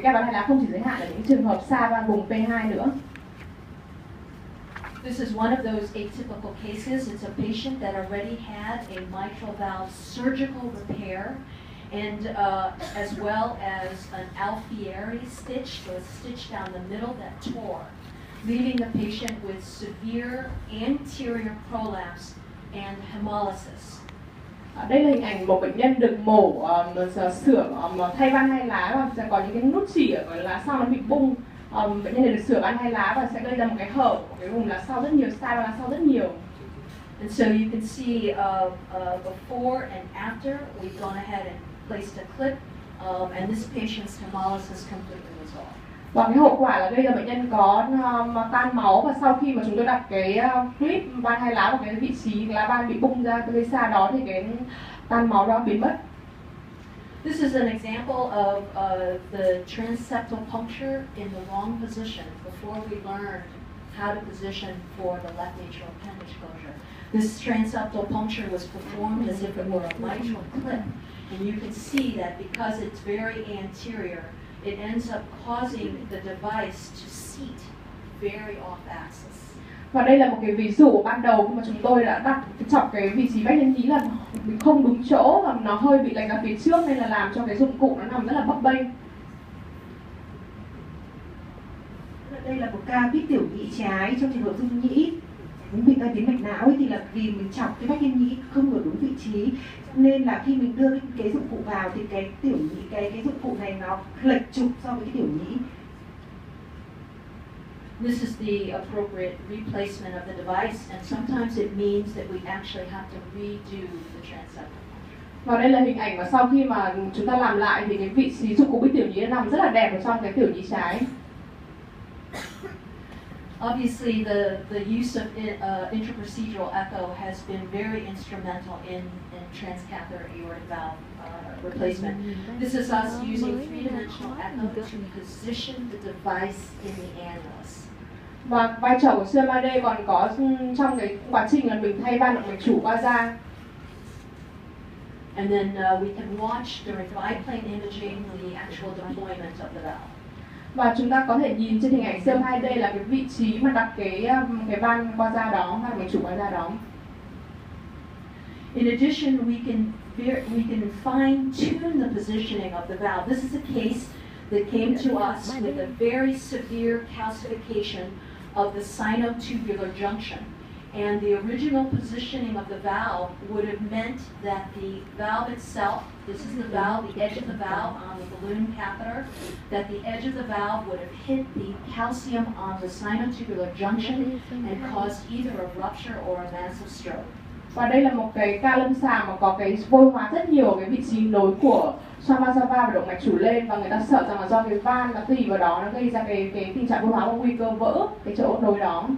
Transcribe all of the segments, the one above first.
cái ca van hai lá không chỉ giới hạn ở những trường hợp xa van vùng P2 nữa. This is one of those atypical cases. It's a patient that already had a mitral valve surgical repair, and as well as an Alfieri stitch, so a stitch down the middle that tore, leaving the patient with severe anterior prolapse and hemolysis. Đây là hình ảnh một bệnh nhân được mổ sửa thay van hai lá và sẽ có những cái nút chỉ ở cái lá sau nó bị bung. Bệnh nhân này được sửa van hai lá và sẽ gây ra một cái hở ở cái vùng lá sau rất nhiều, sai lá sau rất nhiều. And so you can see before and after we've gone ahead and placed a clip, and this patient's hemolysis completely resolved. Và cái hậu quả là gây ra bệnh nhân có tan máu, và sau khi mà chúng tôi đặt cái clip van hai lá vào cái vị trí lá van bị bung ra từ xa đó thì cái tan máu đó biến mất. This is an example of the transeptal puncture in the wrong position before we learned how to position for the left atrial appendage closure. This transeptal puncture was performed as if it were a mitral clip, and you can see that because it's very anterior, it ends up causing the device to seat very off axis. Và đây là một cái ví dụ ban đầu khi mà chúng tôi đã đặt chọc cái vị trí vách nhân nhĩ là không đúng chỗ và nó hơi bị lệch ra phía trước, nên là làm cho cái dụng cụ nó nằm rất là bấp bênh. Đây là một ca viết tiểu nhĩ trái trong trường hợp dung nhĩ. Những bị tai biến mạch não ấy thì là vì mình chọc cái vách nhân nhĩ không ở đúng vị trí, nên là khi mình đưa cái dụng cụ vào thì cái tiểu nhĩ cái dụng cụ này nó lệch trục so với cái tiểu nhĩ. This is the appropriate replacement of the device, and sometimes it means that we actually have to redo the transeptal. Và đây là hình ảnh mà sau khi mà chúng ta làm lại thì cái vị trí dụng cụ bít tiểu nhĩ nằm rất là đẹp ở trong cái tiểu nhĩ trái. Obviously, the use of intraprocedural echo has been very instrumental in transcatheter aortic valve replacement. This is us using three-dimensional echo to position the device in the annulus. Và vai trò của siêu 3D còn có trong cái quá trình là mình thay van động mạch chủ qua da. And then we can watch during biplane imaging the actual deployment of the valve. Và chúng ta có thể nhìn trên hình ảnh siêu 2D là cái vị trí mà đặt cái van qua da đó, van mạch chủ qua da đó. In addition, we can fine tune the positioning of the valve. This is a case that came to us with a very severe calcification of the sinotubular junction. And the original positioning of the valve would have meant that the valve itself, this is the valve, the edge of the valve on the balloon catheter, that the edge of the valve would have hit the calcium on the sinotubular junction and caused either a rupture or a massive stroke. Và đây là một cái ca lâm sàng mà có cái vôi hóa rất nhiều cái vị trí nối của xoang van và động mạch chủ lên, và người ta sợ rằng là do cái van nó tùy vào đó nó gây ra cái tình trạng vôi hóa và nguy cơ vỡ cái chỗ nối đó.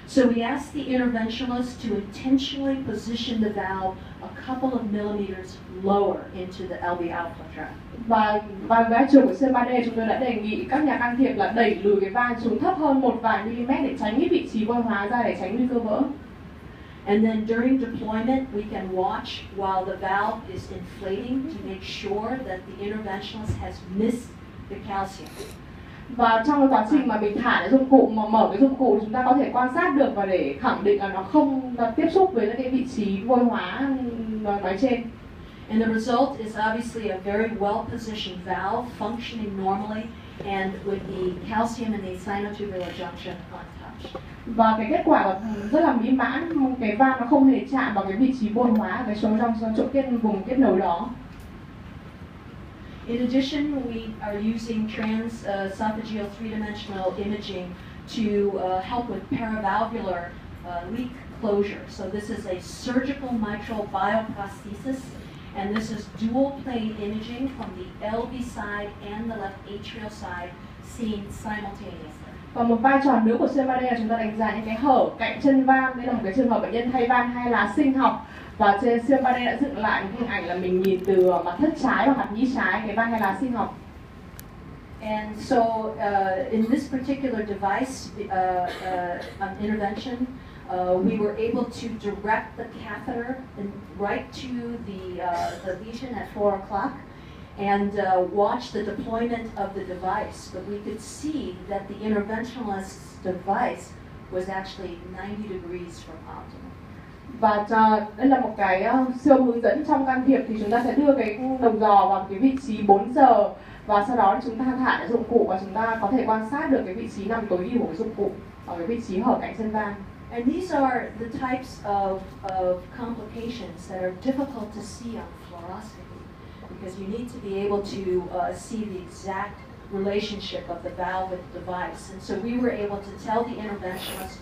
So we asked the interventionalist to intentionally position the valve a couple of millimeters lower into the LV outflow tract. Và vai trò của C3D chúng tôi đã đề nghị các nhà can thiệp là đẩy lùi cái van xuống thấp hơn một vài mm để tránh cái vị trí vôi hóa ra, để tránh nguy cơ vỡ. And then during deployment, we can watch while the valve is inflating to make sure that the interventionalist has missed the calcium. Và trong cái quá trình mà mình thả cái dụng cụ, mà mở cái dụng cụ, chúng ta có thể quan sát được và để khẳng định là nó không tiếp xúc với cái vị trí vôi hóa nói trên. And the result is obviously a very well-positioned valve functioning normally and with the calcium in the sinotubular junction untouched. Và cái kết quả là rất là mỹ mãn, cái van nó không hề chạm vào cái vị trí vôi hóa cái trong chỗ vùng kết nối đó. In addition, we are using transesophageal three-dimensional imaging to help with paravalvular leak closure. So this is a surgical mitral bioprosthesis, and this is dual plane imaging from the LV side and the left atrial side seen simultaneously. Và một vai trò nữa của C3D là chúng ta đánh giá những cái hở cạnh chân van. Đây là một cái trường hợp bệnh nhân thay van hai lá sinh học, và trên C3D đã dựng lại một hình ảnh là mình nhìn từ mặt thất trái và mặt nhĩ trái cái van hai lá sinh học. And so in this particular device intervention, we were able to direct the catheter right to the lesion at 4 o'clock. and watched the deployment of the device, but we could see that the interventionalist's device was actually 90 degrees from optimal. Và đây là một cái siêu hướng dẫn trong can thiệp, thì chúng ta sẽ đưa cái đầu giò vào cái vị trí 4 giờ và sau đó chúng ta thả cái dụng cụ và chúng ta có thể quan sát được cái vị trí nằm tối ưu của cái dụng cụ ở cái vị trí hở cạnh chân van. And these are the types of complications that are difficult to see on fluoroscopy because you need to be able to see the exact relationship of the valve with the device. And so we were able to tell the interventionist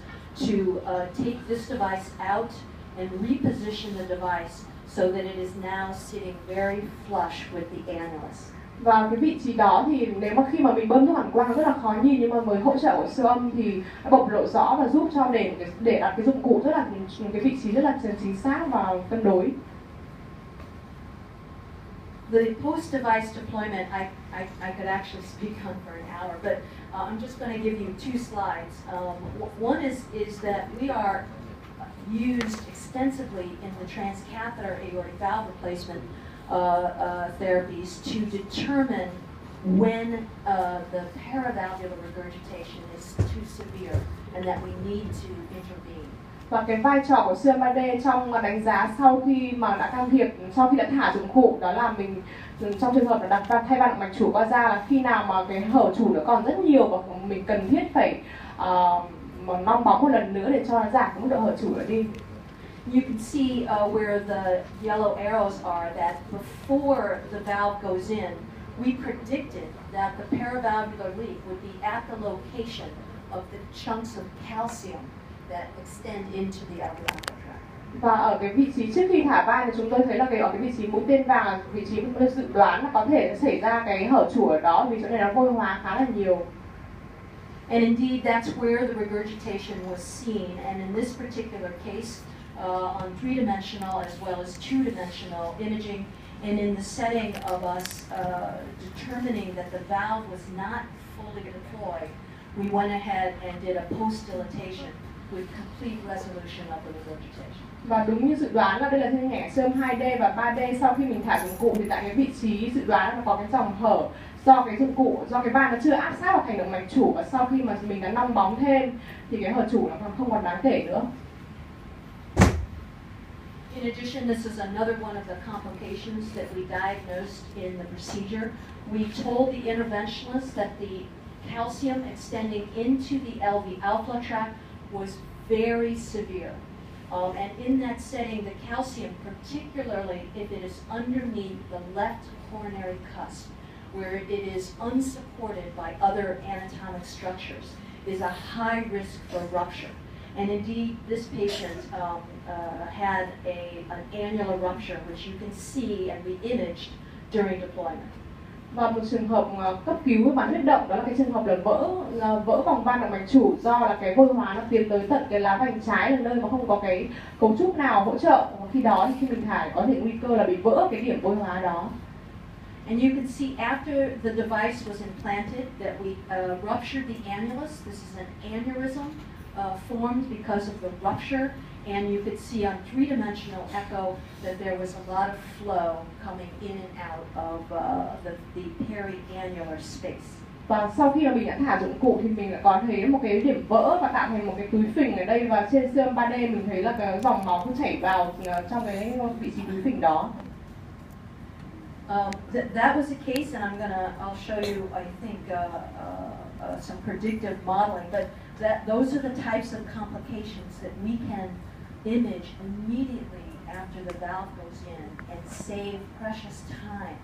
to take this device out and reposition the device so that it is now sitting very flush with the annulus. Và cái vị trí đó thì nếu mà khi mà mình bơm thuốc phản quang rất là khó nhìn, nhưng mà với hỗ trợ của siêu âm thì nó bộc lộ rõ và giúp cho để đặt cái dụng cụ rất là cái vị trí rất là chính xác và cân đối. The post-device deployment, I could actually speak on for an hour, but I'm just going to give you two slides. One is that we are used extensively in the transcatheter aortic valve replacement therapies to determine when the paravalvular regurgitation is too severe and that we need to intervene. Và cái vai trò của siêu âm 3D trong đánh giá sau khi mà đã can thiệp, sau khi đã thả dụng cụ, đó là mình trong trường hợp là đặt thay van động mạch chủ qua da là khi nào mà cái hở chủ nó còn rất nhiều và mình cần thiết phải nong bóng một lần nữa để cho nó giảm cái mức độ hở chủ đi. You can see where the yellow arrows are that before the valve goes in, we predicted that the paravalvular leak would be at the location of the chunks of calcium that extend into the alveolar tract. Và ở cái vị trí trước khi thả van thì chúng tôi thấy là ở cái vị trí mũi tên vàng là vị trí chúng tôi dự đoán là có thể xảy ra cái hở chủ ở đó vì chỗ này nó vôi hóa khá là nhiều. And indeed, that's where the regurgitation was seen. And in this particular case, on three-dimensional as well as two-dimensional imaging, and in the setting of us determining that the valve was not fully deployed, we went ahead and did a post-dilatation with complete resolution of the regurgitation. Và đúng như dự đoán là đây là hình ảnh siêu âm 2D và 3D, sau khi mình thả dụng cụ thì tại cái vị trí dự đoán là nó có cái dòng hở do cái dụng cụ, do cái van nó chưa áp sát vào thành động mạch chủ, và sau khi mà mình đã nong bóng thêm thì cái hở chủ nó không còn đáng kể nữa. In addition, this is another one of the complications that we diagnosed in the procedure. We told the interventionist that the calcium extending into the LV alpha tract was very severe. And in that setting, the calcium, particularly if it is underneath the left coronary cusp, where it is unsupported by other anatomic structures, is a high risk for rupture. And indeed, this patient had an annular rupture, which you can see and we imaged during deployment. Và một trường hợp cấp cứu với bán huyết động đó là cái trường hợp là vỡ vòng van động mạch chủ do là cái vôi hóa nó tiến tới tận cái lá vành trái, là nơi mà không có cái cấu trúc nào hỗ trợ. Khi đó thì khi mình thải có thể nguy cơ là bị vỡ cái điểm vôi hóa đó. And you can see after the device was implanted that we ruptured the annulus. This is an aneurysm formed because of the rupture, and you could see on three-dimensional echo that there was a lot of flow coming in and out of the periannular space. Và sau khi mà mình đã thả dụng cụ thì mình đã có thấy một cái điểm vỡ và tạo thành một cái túi phình ở đây, và trên siêu âm 3D mình thấy là cái dòng máu cũng chảy vào trong cái vị trí túi phình đó. That was the case, and I'll show you, I think, some predictive modeling, but those are the types of complications that we can image immediately after the valve goes in and save precious time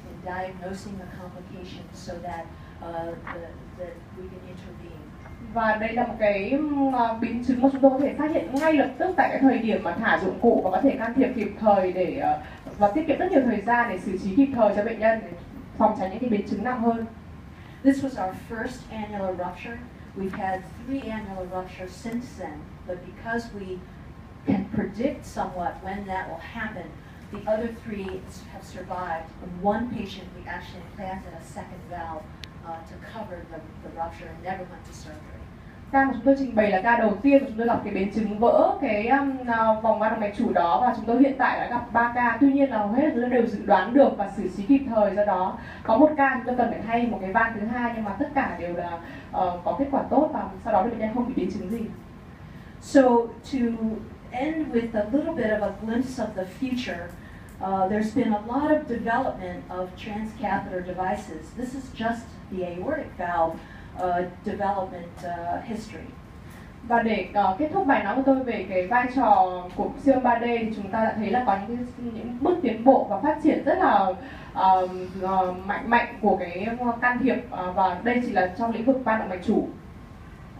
in diagnosing the complications so that we can intervene. Và đây là một cái biến chứng mà chúng tôi có thể phát hiện ngay lập tức tại cái thời điểm mà thả dụng cụ và có thể can thiệp kịp thời để và tiết kiệm rất nhiều thời gian để xử trí kịp thời cho bệnh nhân để phòng tránh những cái biến chứng nặng hơn. This was our first annular rupture. We've had 3 annular ruptures since then, but because we can predict somewhat when that will happen, the other 3 have survived. In one patient, we actually implanted a second valve to cover the rupture and never went to surgery. Ca mà chúng tôi trình bày là ca đầu tiên, chúng tôi gặp cái biến chứng vỡ cái vòng ba động mạch chủ đó, và chúng tôi hiện tại đã gặp 3 ca. Tuy nhiên là hầu hết chúng tôi đều dự đoán được và xử trí kịp thời, do đó có một ca chúng tôi cần phải thay một cái van thứ hai, nhưng mà tất cả đều là có kết quả tốt và sau đó thì bệnh nhân không bị biến chứng gì. So to end with a little bit of a glimpse of the future, there's been a lot of development of transcatheter devices. This is just the aortic valve development history. Và để kết thúc bài nói của tôi về cái vai trò của siêu âm 3D thì chúng ta đã thấy là có những bước tiến bộ và phát triển rất là mạnh của cái can thiệp, và đây chỉ là trong lĩnh vực van động mạch chủ.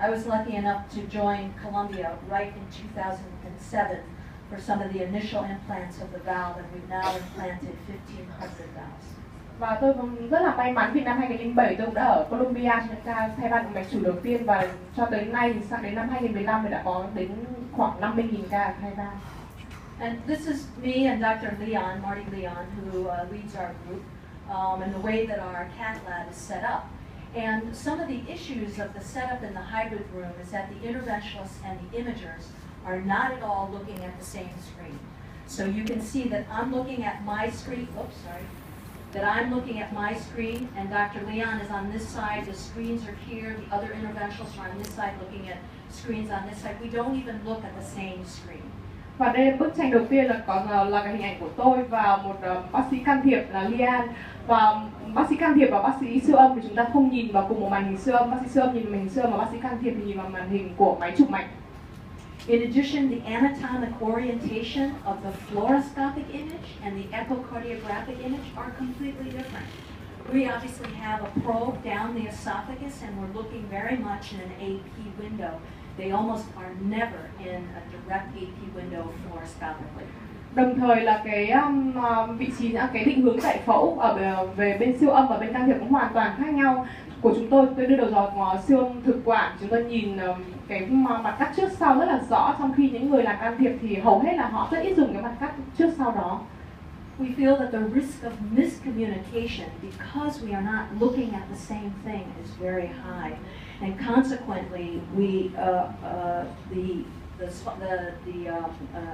I was lucky enough to join Columbia right in 2007 for some of the initial implants of the valve, and we've now implanted 1,500 valves. Và tôi rất là may mắn vì năm 2007 tôi cũng đã ở Columbia cho những ca thay van động mạch chủ đầu tiên, và cho tới nay thì sang đến năm 2015 thì đã có đến khoảng 50.000 ca thay van. And this is me and Dr. Leon, Marty Leon, who leads our group, and the way that our cath lab is set up. And some of the issues of the setup in the hybrid room is that the interventionalists and the imagers are not at all looking at the same screen. So you can see that I'm looking at my screen, that I'm looking at my screen, and Dr. Leon is on this side, the screens are here, the other interventionalists are on this side looking at screens on this side. We don't even look at the same screen. Và đây bức tranh đầu tiên là cái hình ảnh của tôi và một bác sĩ can thiệp là Lian, và bác sĩ can thiệp và bác sĩ siêu âm thì chúng ta không nhìn vào cùng một màn hình siêu âm. Bác sĩ siêu âm nhìn màn hình siêu âm và bác sĩ can thiệp thì nhìn vào màn hình của máy chụp mạch. In addition, the anatomic orientation of the fluoroscopic image and the echocardiographic image are completely different. We obviously have a probe down the esophagus, and we're looking very much in an AP window. They almost are never in a direct AP window fluoroscopically. Đồng thời là cái vị trí, cái định hướng giải phẫu về bên siêu âm và bên can thiệp cũng hoàn toàn khác nhau. Của chúng tôi đưa đầu dò siêu âm thực quản, chúng tôi nhìn cái mặt cắt trước sau rất là rõ, trong khi những người làm can thiệp thì hầu hết là họ rất ít dùng cái mặt cắt trước sau đó. We feel that the risk of miscommunication, because we are not looking at the same thing, is very high, and consequently, the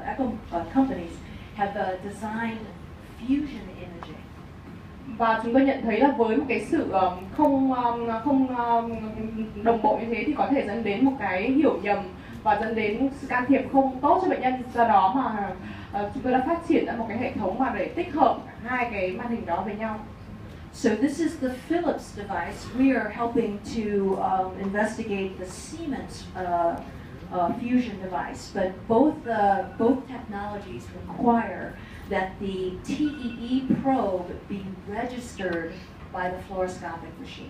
echo companies have designed fusion imaging. Và chúng tôi nhận thấy là với một cái sự không đồng bộ như thế thì có thể dẫn đến một cái hiểu nhầm và dẫn đến sự can thiệp không tốt cho bệnh nhân. Do đó mà chúng tôi đã phát triển ra một cái hệ thống mà để tích hợp hai cái màn hình đó với nhau. So this is the Philips device. We are helping to investigate the Siemens fusion device, but both technologies require that the TEE probe be registered by the fluoroscopic machine.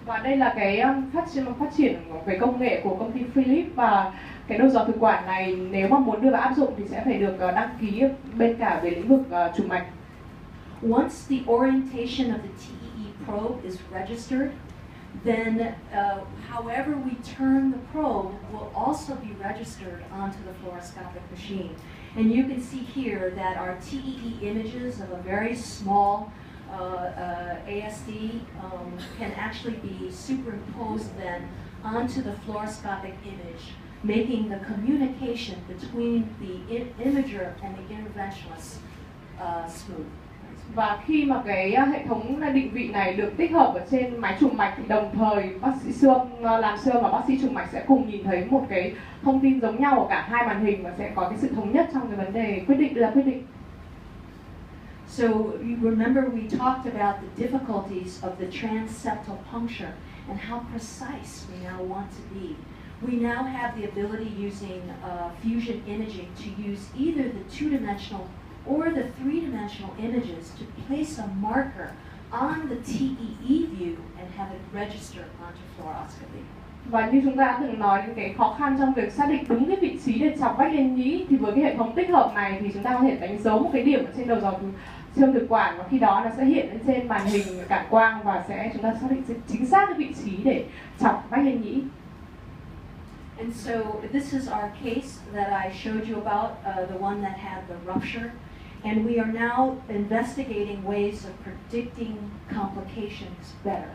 Và đây là cái phát triển về công nghệ của công ty Philips, và cái đầu dò thực quản này nếu mà muốn đưa vào áp dụng thì sẽ phải được đăng ký bên cả về lĩnh vực chụp mạch. Once the orientation of the TEE probe is registered, then however we turn the probe will also be registered onto the fluoroscopic machine. And you can see here that our TEE images of a very small ASD can actually be superimposed then onto the fluoroscopic image, making the communication between the imager and the interventionalist smooth. Và khi mà cái hệ thống định vị này được tích hợp ở trên máy chụp mạch thì đồng thời bác sĩ siêu âm làm siêu âm và bác sĩ chụp mạch sẽ cùng nhìn thấy một cái thông tin giống nhau ở cả hai màn hình và sẽ có cái sự thống nhất trong cái vấn đề đưa ra quyết định. So you remember we talked about the difficulties of the transseptal puncture and how precise we now want to be. We now have the ability using fusion imaging to use either the two-dimensional or the three-dimensional images to place a marker on the TEE view and have it register onto fluoroscopy. Và như chúng ta đã từng nói đến cái khó khăn trong việc xác định đúng cái vị trí để chọc vách lên nhĩ, thì với cái hệ thống tích hợp này thì chúng ta có thể đánh dấu một cái điểm ở trên đầu dò siêu âm thực quản, và khi đó nó sẽ hiện lên trên màn hình cảm quang và chúng ta xác định chính xác cái vị trí để chọc vách lên nhĩ. And so this is our case that I showed you about, the one that had the rupture. And we are now investigating ways of predicting complications better.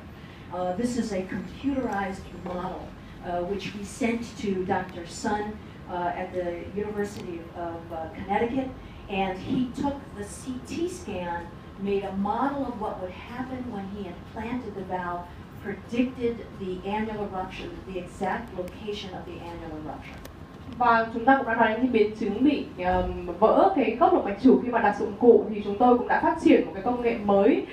This is a computerized model which we sent to Dr. Sun at the University of Connecticut, and he took the CT scan, made a model of what would happen when he implanted the valve, predicted the annular rupture, the exact location of the annular rupture. Và chúng ta cũng đã nói đến cái biến chứng bị vỡ cái khớp động mạch chủ khi mà đặt dụng cụ, thì chúng tôi cũng đã phát triển một cái công nghệ mới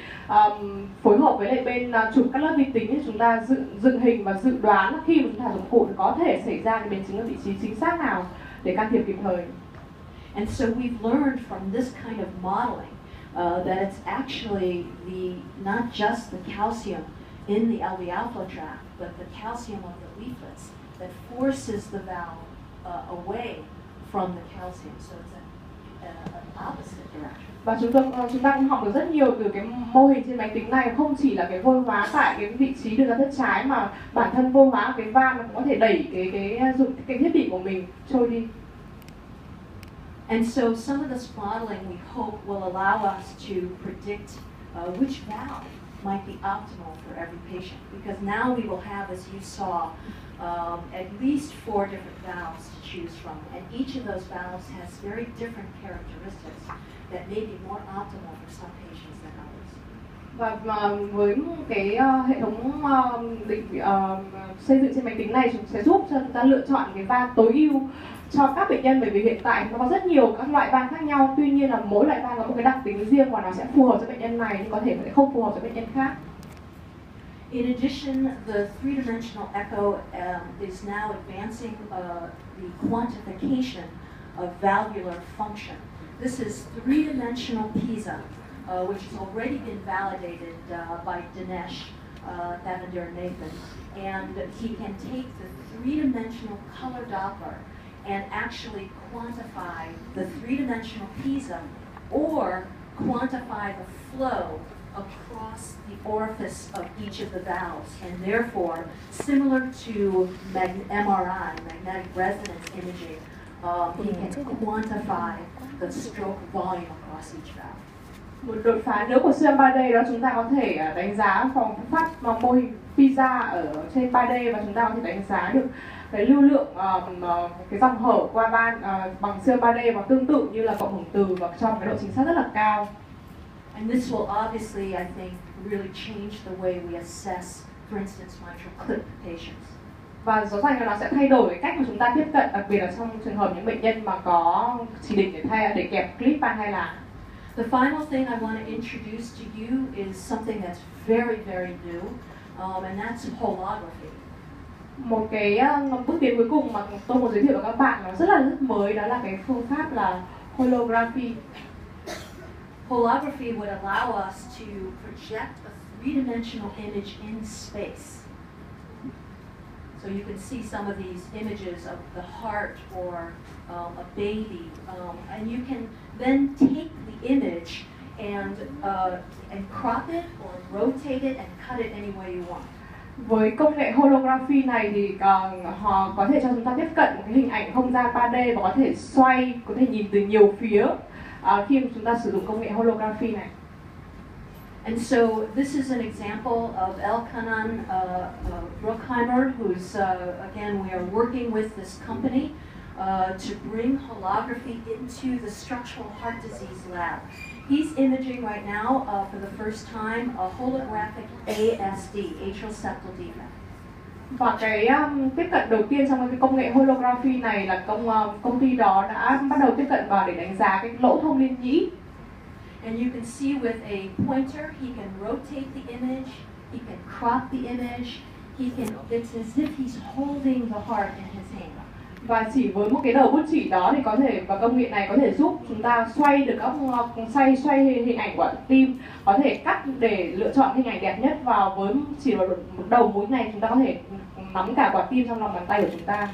phối hợp với lại bên chụp cắt lớp vi tính để chúng ta dựng hình và dự đoán khi mà chúng ta dụng cụ thì có thể xảy ra cái biến chứng ở vị trí chính xác nào để can thiệp kịp thời. And so we've learned from this kind of modeling that it's actually not just the calcium in the alveolar tract, but the calcium of the leaflets that forces the valve away from the calcium, so it's an opposite direction. Và chúng ta cũng học được rất nhiều từ cái mô hình trên máy tính này, không chỉ là cái vôi hóa tại cái vị trí đường ra thất trái mà bản thân vôi hóa cái van nó cũng có thể đẩy cái thiết bị của mình trôi đi. And so some of this modeling we hope will allow us to predict which valve might be optimal for every patient, because now we will have, as you saw, at least 4 different valves to choose from, and each of those valves has very different characteristics that may be more optimal for some patients than others. Và với cái hệ thống xây dựng trên máy tính này, chúng sẽ giúp cho chúng ta lựa chọn cái van tối ưu cho các bệnh nhân, bởi vì hiện tại nó có rất nhiều các loại van khác nhau, tuy nhiên là mỗi loại van có một cái đặc tính riêng và nó sẽ phù hợp cho bệnh nhân này nhưng có thể sẽ không phù hợp cho bệnh nhân khác. In addition, the three-dimensional echo is now advancing the quantification of valvular function. This is three-dimensional PISA, which has already been validated by Dinesh Davender Nathan, and he can take the three-dimensional color Doppler and actually quantify the three-dimensional PISA or quantify the flow across the orifice of each of the valves, and therefore, similar to MRI, magnetic resonance imaging, he can quantify the stroke volume across each valve. Một đột phá nữa của siêu âm 3D đó chúng ta có thể đánh giá phòng phát mô hình PISA ở trên 3D và chúng ta có thể đánh giá được cái lưu lượng cái dòng hở qua van bằng siêu âm 3D và tương tự như là cộng hưởng từ và cho một cái độ chính xác rất là cao. And this will obviously, I think, really change the way we assess, for instance, mitral clip patients. Và rõ ràng là nó sẽ thay đổi cái cách mà chúng ta tiếp cận, đặc biệt là trong trường hợp những bệnh nhân mà có chỉ định để kẹp clip van hay là. The final thing I want to introduce to you is something that's very, very new, and that's holography. Một cái bước tiến cuối cùng mà tôi muốn giới thiệu với các bạn nó rất mới, đó là cái phương pháp là holography. Holography would allow us to project a three-dimensional image in space. So you can see some of these images of the heart or a baby, and you can then take the image and crop it or rotate it and cut it any way you want. Với công nghệ holography này thì họ có thể cho chúng ta tiếp cận một cái hình ảnh không gian 3D và có thể xoay, có thể nhìn từ nhiều phía khi mà chúng ta sử dụng công nghệ holography này. And so this is an example of Elkanan Bruckheimer, who's again, we are working with this company to bring holography into the structural heart disease lab. He's imaging right now for the first time a holographic ASD, atrial septal defect. Và cái tiếp cận đầu tiên trong cái công nghệ holography này là công ty đó đã bắt đầu tiếp cận vào để đánh giá cái lỗ thông liên nhĩ. And you can see with a pointer, he can rotate the image, he can crop the image, it's as if he's holding the heart in his hand. Và chỉ với một cái đầu bút chỉ đó thì có thể, và công nghệ này có thể giúp chúng ta xoay được các xoay hình ảnh của tim, có thể cắt để lựa chọn hình ảnh đẹp nhất vào với chỉ một đầu mũi này chúng ta có thể nắm cả quả tim trong lòng bàn tay của chúng ta.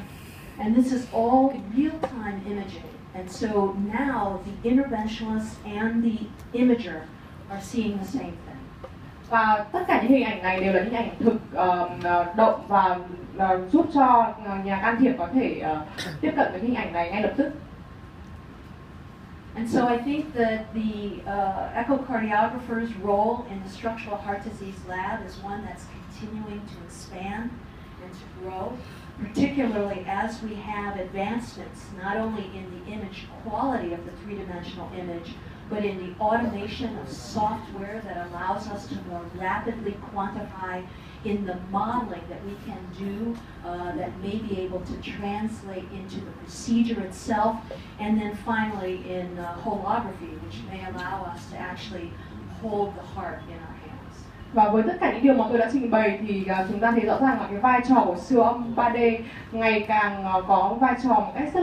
And this is all real-time imaging. And so now the interventionist and the imager are seeing the same thing. Và tất cả những hình ảnh này đều là những ảnh thực động và giúp cho nhà can thiệp có thể tiếp cận với hình ảnh này ngay lập tức. And so I think that the echocardiographer's role in the structural heart disease lab is one that's continuing to expand. and to grow, particularly as we have advancements not only in the image quality of the three-dimensional image, but in the automation of software that allows us to more rapidly quantify in the modeling that we can do that may be able to translate into the procedure itself, and then finally in holography, which may allow us to actually hold the heart in our hands. Và với tất cả những điều mà tôi đã trình bày thì chúng ta thấy rõ ràng là cái vai trò của siêu âm 3D ngày càng có vai trò một cách rất